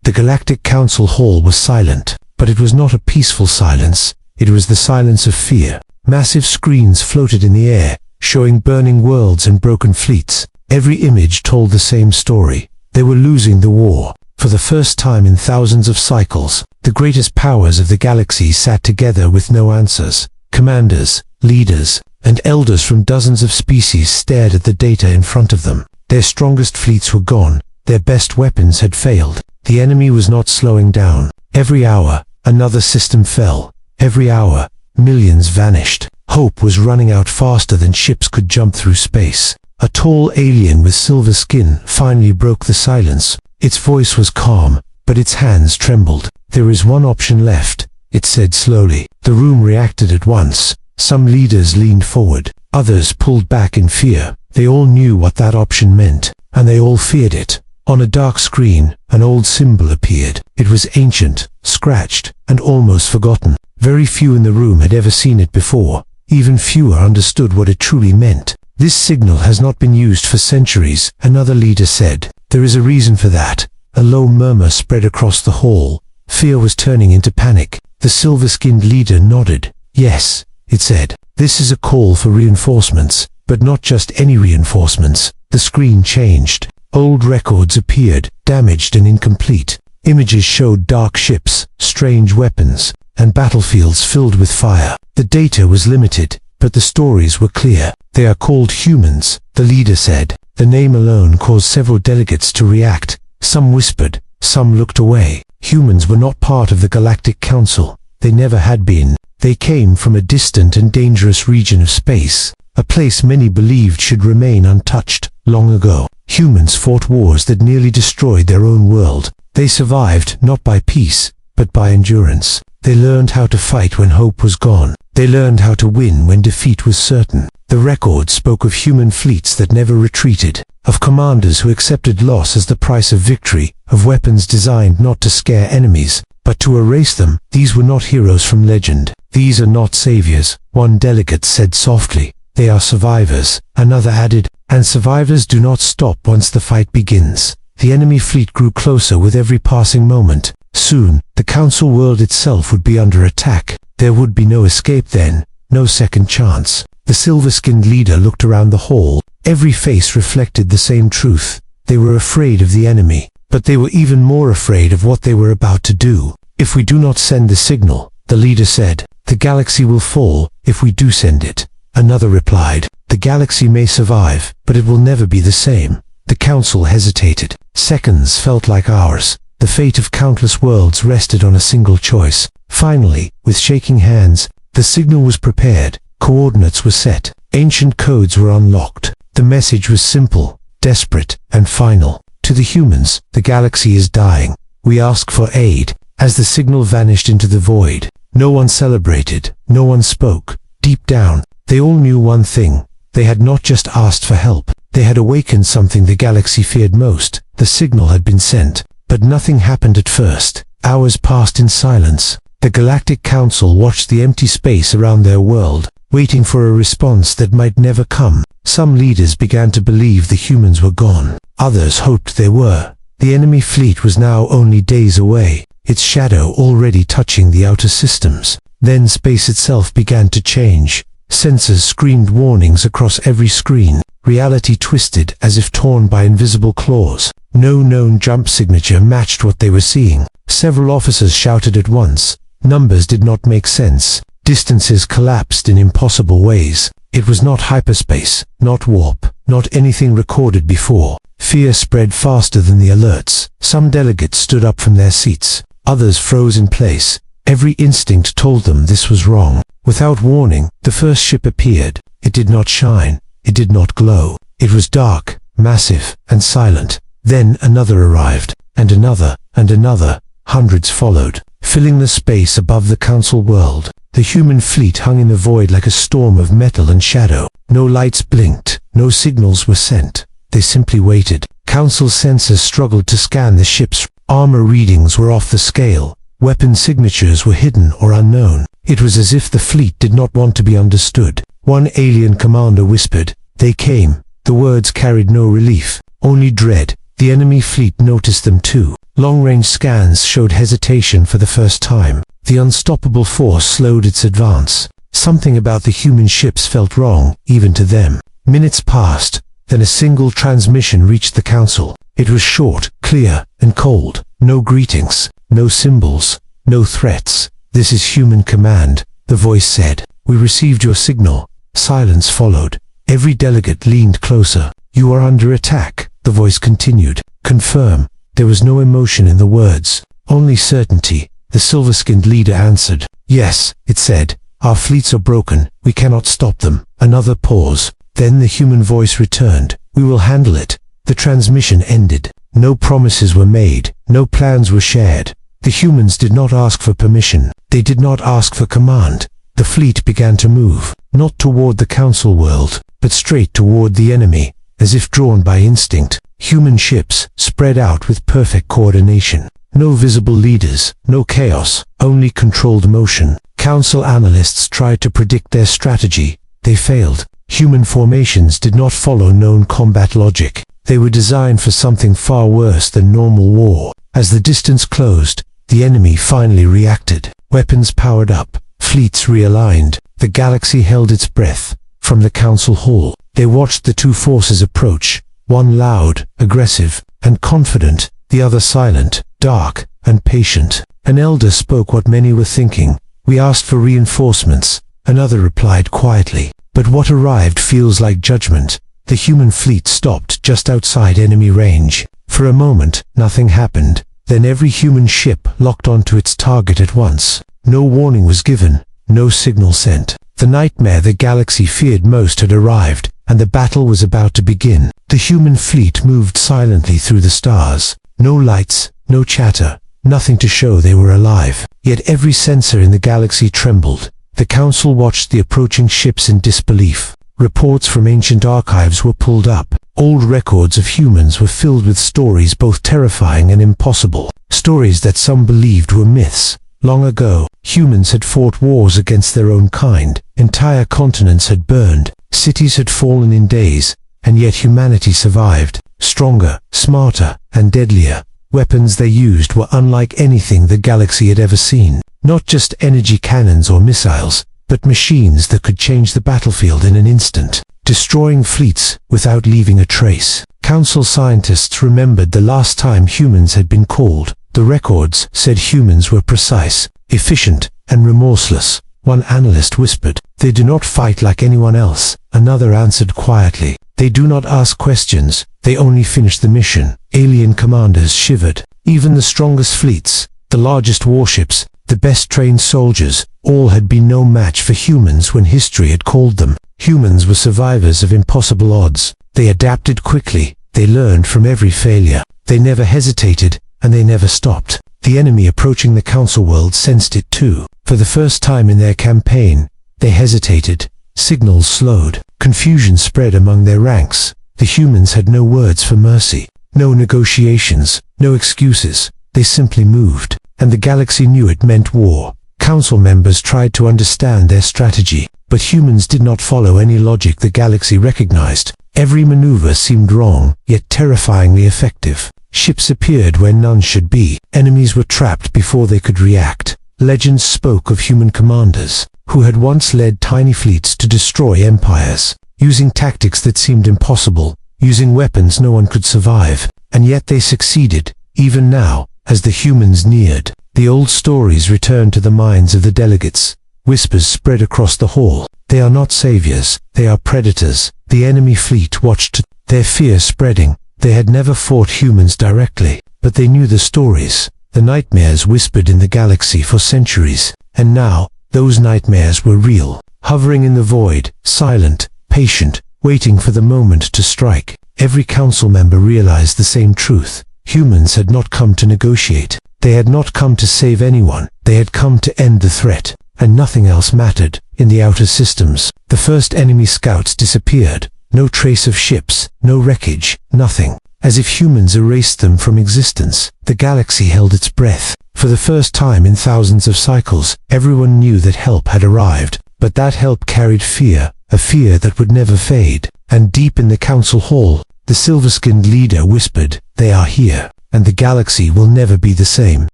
The Galactic Council Hall was silent, but it was not a peaceful silence. It was the silence of fear. Massive screens floated in the air, showing burning worlds and broken fleets. Every image told the same story. They were losing the war. For the first time in thousands of cycles, the greatest powers of the galaxy sat together with no answers. Commanders, leaders, and elders from dozens of species stared at the data in front of them. Their strongest fleets were gone. Their best weapons had failed. The enemy was not slowing down. Every hour, another system fell. Every hour, millions vanished. Hope was running out faster than ships could jump through space. A tall alien with silver skin finally broke the silence. Its voice was calm, but its hands trembled. "There is one option left," it said slowly. The room reacted at once. Some leaders leaned forward. Others pulled back in fear. They all knew what that option meant, and they all feared it. On a dark screen, an old symbol appeared. It was ancient, scratched, and almost forgotten. Very few in the room had ever seen it before. Even fewer understood what it truly meant. "This signal has not been used for centuries," another leader said. "There is a reason for that." A low murmur spread across the hall. Fear was turning into panic. The silver-skinned leader nodded. "Yes," it said. "This is a call for reinforcements, but not just any reinforcements." The screen changed. Old records appeared, damaged and incomplete. Images showed dark ships, strange weapons, and battlefields filled with fire. The data was limited, but the stories were clear. "They are called humans," the leader said. The name alone caused several delegates to react. Some whispered, some looked away. Humans were not part of the Galactic Council. They never had been. They came from a distant and dangerous region of space, a place many believed should remain untouched. Long ago, humans fought wars that nearly destroyed their own world. They survived not by peace, but by endurance. They learned how to fight when hope was gone. They learned how to win when defeat was certain. The record spoke of human fleets that never retreated, of commanders who accepted loss as the price of victory, of weapons designed not to scare enemies, but to erase them. "These were not heroes from legend. These are not saviors," one delegate said softly. "They are survivors," another added, "and survivors do not stop once the fight begins." The enemy fleet grew closer with every passing moment. Soon, the Council world itself would be under attack. There would be no escape then, no second chance. The silver-skinned leader looked around the hall. Every face reflected the same truth. They were afraid of the enemy, but they were even more afraid of what they were about to do. "If we do not send the signal," the leader said, "the galaxy will fall. If we do send it," another replied, "the galaxy may survive, but it will never be the same." The council hesitated. Seconds felt like hours. The fate of countless worlds rested on a single choice. Finally, with shaking hands, the signal was prepared. Coordinates were set. Ancient codes were unlocked. The message was simple, desperate, and final. "To the humans, the galaxy is dying. We ask for aid." As the signal vanished into the void, no one celebrated, no one spoke. Deep down, they all knew one thing. They had not just asked for help. They had awakened something the galaxy feared most. The signal had been sent, but nothing happened at first. Hours passed in silence. The Galactic Council watched the empty space around their world, waiting for a response that might never come. Some leaders began to believe the humans were gone. Others hoped they were. The enemy fleet was now only days away, its shadow already touching the outer systems. Then space itself began to change. Sensors screamed warnings across every screen. Reality twisted as if torn by invisible claws. No known jump signature matched what they were seeing. Several officers shouted at once. Numbers did not make sense. Distances collapsed in impossible ways. It was not hyperspace, not warp, not anything recorded before. Fear spread faster than the alerts. Some delegates stood up from their seats. Others froze in place. Every instinct told them this was wrong. Without warning, the first ship appeared. It did not shine. It did not glow. It was dark, massive, and silent. Then another arrived, and another, and another. Hundreds followed, filling the space above the council world. The human fleet hung in the void like a storm of metal and shadow. No lights blinked, no signals were sent. They simply waited. Council sensors struggled to scan the ships. Armor readings were off the scale. Weapon signatures were hidden or unknown. It was as if the fleet did not want to be understood. One alien commander whispered, "They came." The words carried no relief, only dread. The enemy fleet noticed them too. Long-range scans showed hesitation for the first time. The unstoppable force slowed its advance. Something about the human ships felt wrong, even to them. Minutes passed, then a single transmission reached the council. It was short, clear, and cold. No greetings, no symbols, no threats. "This is human command," the voice said. "We received your signal." Silence followed. Every delegate leaned closer. "You are under attack," the voice continued. "Confirm." There was no emotion in the words, only certainty. The silver-skinned leader answered. "Yes," it said. "Our fleets are broken. We cannot stop them." Another pause. Then the human voice returned. "We will handle it." The transmission ended. No promises were made. No plans were shared. The humans did not ask for permission. They did not ask for command. The fleet began to move, not toward the council world, but straight toward the enemy, as if drawn by instinct. Human ships, spread out with perfect coordination. No visible leaders, no chaos, only controlled motion. Council analysts tried to predict their strategy. They failed. Human formations did not follow known combat logic. They were designed for something far worse than normal war. As the distance closed, the enemy finally reacted. Weapons powered up, fleets realigned. The galaxy held its breath. From the council hall, they watched the two forces approach, one loud, aggressive, and confident, the other silent, dark, and patient. An elder spoke what many were thinking. "We asked for reinforcements." Another replied quietly. "But what arrived feels like judgment." The human fleet stopped just outside enemy range. For a moment, nothing happened. Then every human ship locked onto its target at once. No warning was given, no signal sent. The nightmare the galaxy feared most had arrived, and the battle was about to begin. The human fleet moved silently through the stars. No lights, no chatter, nothing to show they were alive. Yet every sensor in the galaxy trembled. The council watched the approaching ships in disbelief. Reports from ancient archives were pulled up. Old records of humans were filled with stories both terrifying and impossible. Stories that some believed were myths. Long ago, humans had fought wars against their own kind. Entire continents had burned. Cities had fallen in days, and yet humanity survived. Stronger, smarter, and deadlier. Weapons they used were unlike anything the galaxy had ever seen. Not just energy cannons or missiles, but machines that could change the battlefield in an instant, destroying fleets without leaving a trace. Council scientists remembered the last time humans had been called. The records said humans were precise, efficient, and remorseless. One analyst whispered, "They do not fight like anyone else." Another answered quietly, "They do not ask questions, they only finish the mission." Alien commanders shivered. Even the strongest fleets, the largest warships, the best-trained soldiers, all had been no match for humans when history had called them. Humans were survivors of impossible odds. They adapted quickly, they learned from every failure. They never hesitated, and they never stopped. The enemy approaching the council world sensed it too. For the first time in their campaign, they hesitated. Signals slowed. Confusion spread among their ranks. The humans had no words for mercy. No negotiations, no excuses. They simply moved. And the galaxy knew it meant war. Council members tried to understand their strategy, but humans did not follow any logic the galaxy recognized. Every maneuver seemed wrong, yet terrifyingly effective. Ships appeared where none should be. Enemies were trapped before they could react. Legends spoke of human commanders, who had once led tiny fleets to destroy empires, using tactics that seemed impossible, using weapons no one could survive. And yet they succeeded, even now, as the humans neared. The old stories returned to the minds of the delegates. Whispers spread across the hall. "They are not saviors, they are predators." The enemy fleet watched, their fear spreading. They had never fought humans directly, but they knew the stories. The nightmares whispered in the galaxy for centuries. And now, those nightmares were real, hovering in the void, silent, patient, waiting for the moment to strike. Every council member realized the same truth. Humans had not come to negotiate. They had not come to save anyone. They had come to end the threat, and nothing else mattered. In the outer systems, the first enemy scouts disappeared. No trace of ships, no wreckage, nothing. As if humans erased them from existence. The galaxy held its breath. For the first time in thousands of cycles, everyone knew that help had arrived. But that help carried fear, a fear that would never fade. And deep in the council hall, the silver-skinned leader whispered, "They are here." and the galaxy will never be the same.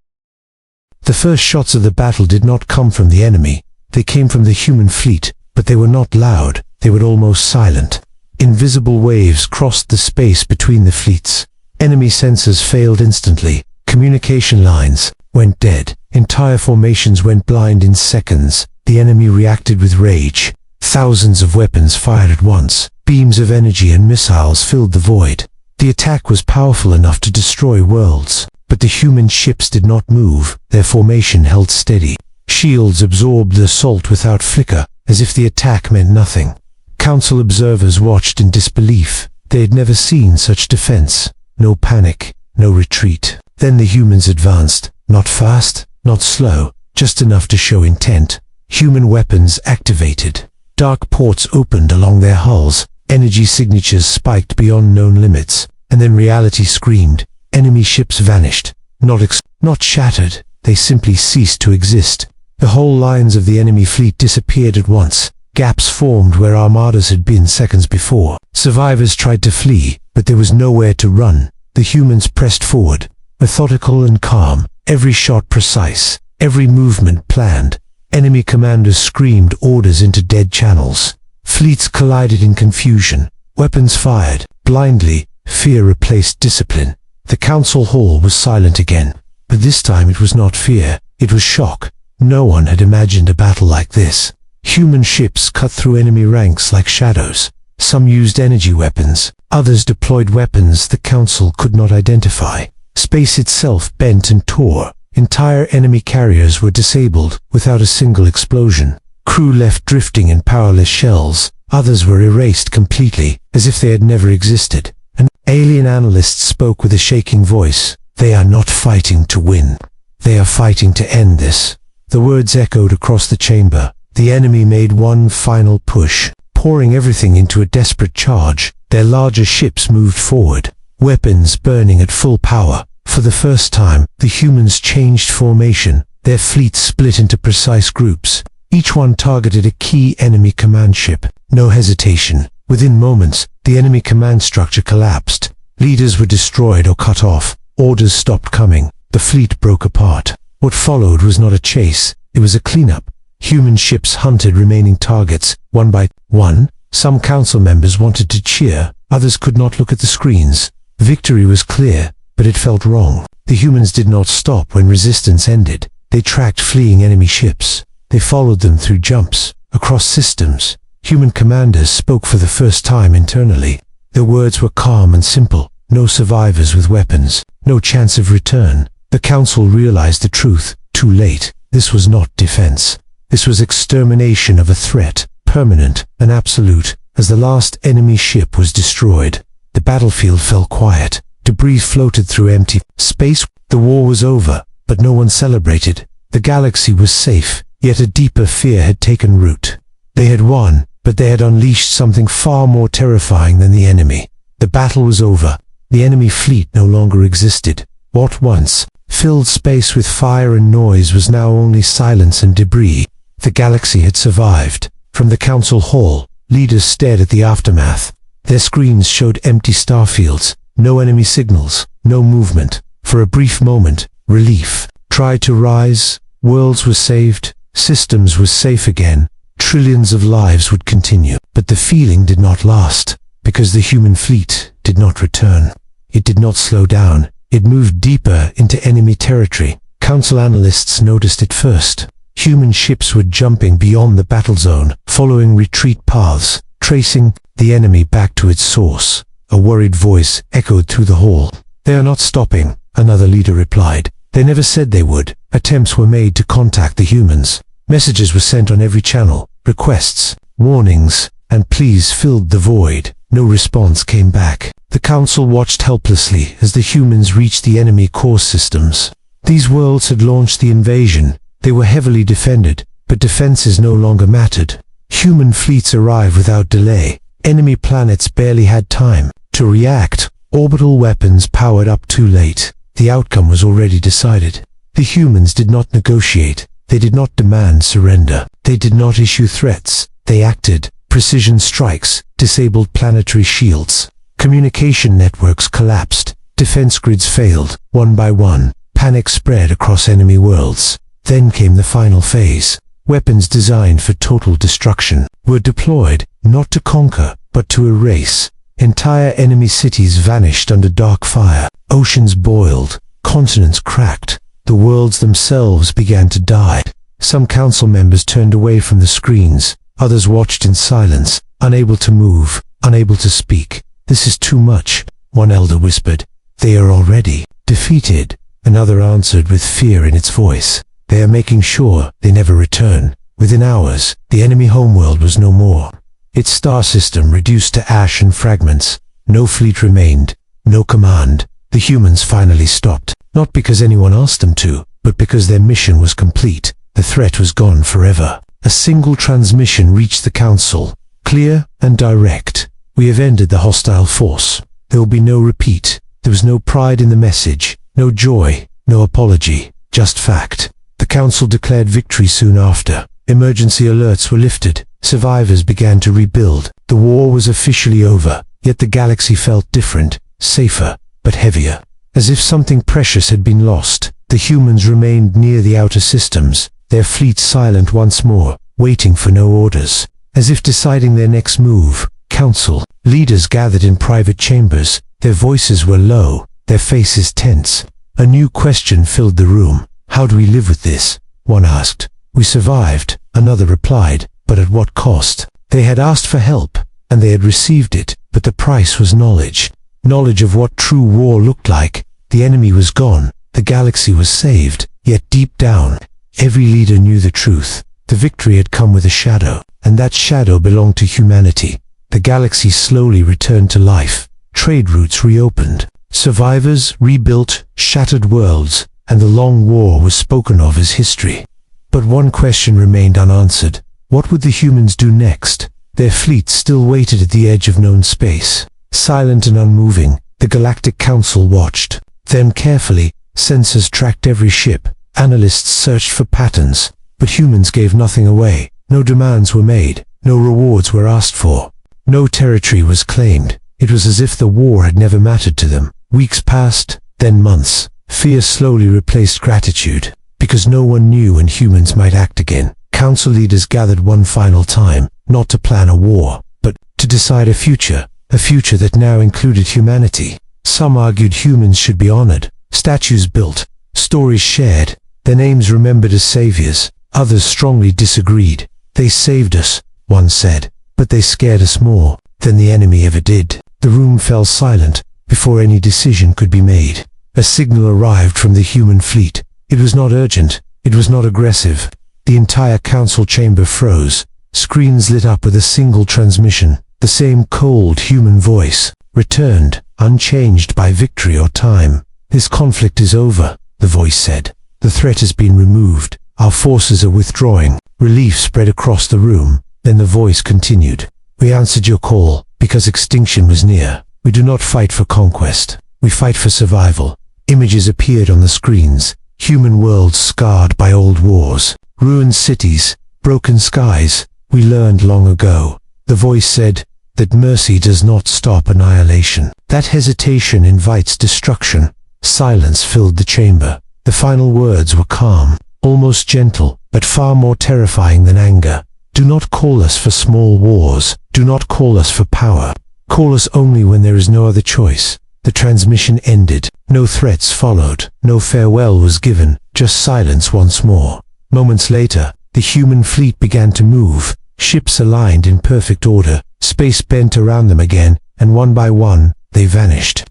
The first shots of the battle did not come from the enemy. They came from the human fleet, but they were not loud, they were almost silent. Invisible waves crossed the space between the fleets. Enemy sensors failed instantly. Communication lines went dead. Entire formations went blind in seconds. The enemy reacted with rage. Thousands of weapons fired at once. Beams of energy and missiles filled the void. The attack was powerful enough to destroy worlds, but the human ships did not move. Their formation held steady. Shields absorbed the assault without flicker, as if the attack meant nothing. Council observers watched in disbelief. They had never seen such defense. No panic, no retreat. Then the humans advanced. Not fast, not slow, just enough to show intent. Human weapons activated. Dark ports opened along their hulls. Energy signatures spiked beyond known limits. And then reality screamed. Enemy ships vanished. Not shattered. They simply ceased to exist. The whole lines of the enemy fleet disappeared at once. Gaps formed where armadas had been seconds before. Survivors tried to flee, but there was nowhere to run. The humans pressed forward, methodical and calm, every shot precise, every movement planned. Enemy commanders screamed orders into dead channels. Fleets collided in confusion. Weapons fired. Blindly, fear replaced discipline. The council hall was silent again. But this time it was not fear, it was shock. No one had imagined a battle like this. Human ships cut through enemy ranks like shadows. Some used energy weapons, others deployed weapons the council could not identify. Space itself bent and tore. Entire enemy carriers were disabled without a single explosion. Crew left drifting in powerless shells. Others were erased completely, as if they had never existed. An alien analyst spoke with a shaking voice. They are not fighting to win. They are fighting to end this. The words echoed across the chamber. The enemy made one final push, pouring everything into a desperate charge. Their larger ships moved forward, weapons burning at full power. For the first time, the humans changed formation. Their fleets split into precise groups. Each one targeted a key enemy command ship. No hesitation. Within moments, the enemy command structure collapsed. Leaders were destroyed or cut off. Orders stopped coming. The fleet broke apart. What followed was not a chase. It was a cleanup. Human ships hunted remaining targets, one by one. Some council members wanted to cheer, others could not look at the screens. Victory was clear, but it felt wrong. The humans did not stop when resistance ended. They tracked fleeing enemy ships. They followed them through jumps, across systems. Human commanders spoke for the first time internally. Their words were calm and simple. No survivors with weapons, no chance of return. The council realized the truth, too late. This was not defense. This was extermination of a threat, permanent and absolute. As the last enemy ship was destroyed, the battlefield fell quiet. Debris floated through empty space. The war was over, but no one celebrated. The galaxy was safe, yet a deeper fear had taken root. They had won, but they had unleashed something far more terrifying than the enemy. The battle was over. The enemy fleet no longer existed. What once filled space with fire and noise was now only silence and debris. The galaxy had survived. From the council hall, leaders stared at the aftermath. Their screens showed empty starfields, no enemy signals, no movement. For a brief moment, relief tried to rise. Worlds were saved, systems were safe again. Trillions of lives would continue. But the feeling did not last, because the human fleet did not return. It did not slow down. It moved deeper into enemy territory. Council analysts noticed it first. Human ships were jumping beyond the battle zone, following retreat paths, tracing the enemy back to its source. A worried voice echoed through the hall. "They are not stopping," another leader replied. "They never said they would." Attempts were made to contact the humans. Messages were sent on every channel. Requests, warnings, and pleas filled the void. No response came back. The council watched helplessly as the humans reached the enemy core systems. These worlds had launched the invasion. They were heavily defended, but defenses no longer mattered. Human fleets arrived without delay. Enemy planets barely had time to react. Orbital weapons powered up too late. The outcome was already decided. The humans did not negotiate. They did not demand surrender. They did not issue threats. They acted. Precision strikes disabled planetary shields. Communication networks collapsed. Defense grids failed, one by one. Panic spread across enemy worlds. Then came the final phase. Weapons designed for total destruction were deployed, not to conquer, but to erase. Entire enemy cities vanished under dark fire. Oceans boiled. Continents cracked. The worlds themselves began to die. Some council members turned away from the screens. Others watched in silence, unable to move, unable to speak. "This is too much," one elder whispered. "They are already defeated." Another answered with fear in its voice. "They are making sure they never return." Within hours, the enemy homeworld was no more. Its star system reduced to ash and fragments. No fleet remained, no command. The humans finally stopped, not because anyone asked them to, but because their mission was complete. The threat was gone forever. A single transmission reached the council, clear and direct. "We have ended the hostile force. There will be no repeat." There was no pride in the message, no joy, no apology, just fact. The council declared victory soon after. Emergency alerts were lifted. Survivors began to rebuild. The war was officially over, yet the galaxy felt different, safer, but heavier. As if something precious had been lost, the humans remained near the outer systems, their fleet silent once more, waiting for no orders. As if deciding their next move, council leaders gathered in private chambers. Their voices were low, their faces tense. A new question filled the room. "How do we live with this?" one asked. "We survived," another replied, "but at what cost?" They had asked for help, and they had received it, but the price was knowledge. Knowledge of what true war looked like. The enemy was gone, the galaxy was saved, yet deep down, every leader knew the truth. The victory had come with a shadow, and that shadow belonged to humanity. The galaxy slowly returned to life. Trade routes reopened. Survivors rebuilt shattered worlds, and the long war was spoken of as history. But one question remained unanswered. What would the humans do next? Their fleet still waited at the edge of known space. Silent and unmoving, the Galactic Council watched. Then carefully, sensors tracked every ship. Analysts searched for patterns, but humans gave nothing away. No demands were made. No rewards were asked for. No territory was claimed. It was as if the war had never mattered to them. Weeks passed, then months. Fear slowly replaced gratitude, because no one knew when humans might act again. Council leaders gathered one final time, not to plan a war, but to decide a future that now included humanity. Some argued humans should be honored, statues built, stories shared, their names remembered as saviors. Others strongly disagreed. "They saved us," one said, "but they scared us more than the enemy ever did." The room fell silent before any decision could be made. A signal arrived from the human fleet. It was not urgent. It was not aggressive. The entire council chamber froze. Screens lit up with a single transmission. The same cold human voice returned, unchanged by victory or time. "This conflict is over," the voice said. "The threat has been removed. Our forces are withdrawing." Relief spread across the room. Then the voice continued. "We answered your call because extinction was near. We do not fight for conquest. We fight for survival." Images appeared on the screens. Human worlds scarred by old wars. Ruined cities. Broken skies. "We learned long ago," the voice said, "that mercy does not stop annihilation. That hesitation invites destruction." Silence filled the chamber. The final words were calm, almost gentle, but far more terrifying than anger. "Do not call us for small wars. Do not call us for power. Call us only when there is no other choice." The transmission ended. No threats followed. No farewell was given. Just silence once more. Moments later, the human fleet began to move. Ships aligned in perfect order. Space bent around them again, and one by one, they vanished.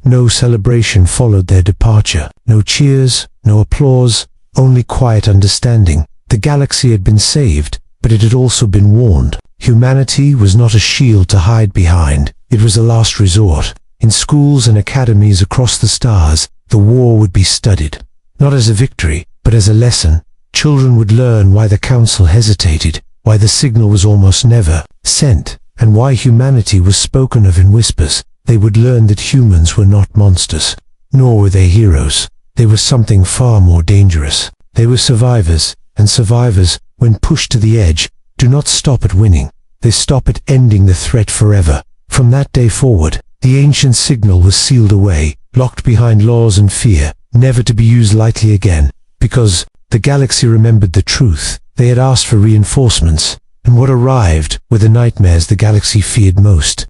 No celebration followed their departure. No cheers, no applause, only quiet understanding. The galaxy had been saved, but it had also been warned. Humanity was not a shield to hide behind. It was a last resort. In schools and academies across the stars, the war would be studied. Not as a victory, but as a lesson. Children would learn why the council hesitated, why the signal was almost never sent, and why humanity was spoken of in whispers. They would learn that humans were not monsters, nor were they heroes. They were something far more dangerous. They were survivors, and survivors, when pushed to the edge, do not stop at winning. They stop at ending the threat forever. From that day forward, the ancient signal was sealed away. locked behind laws and fear, never to be used lightly again, because the galaxy remembered the truth. They had asked for reinforcements, and what arrived were the nightmares the galaxy feared most.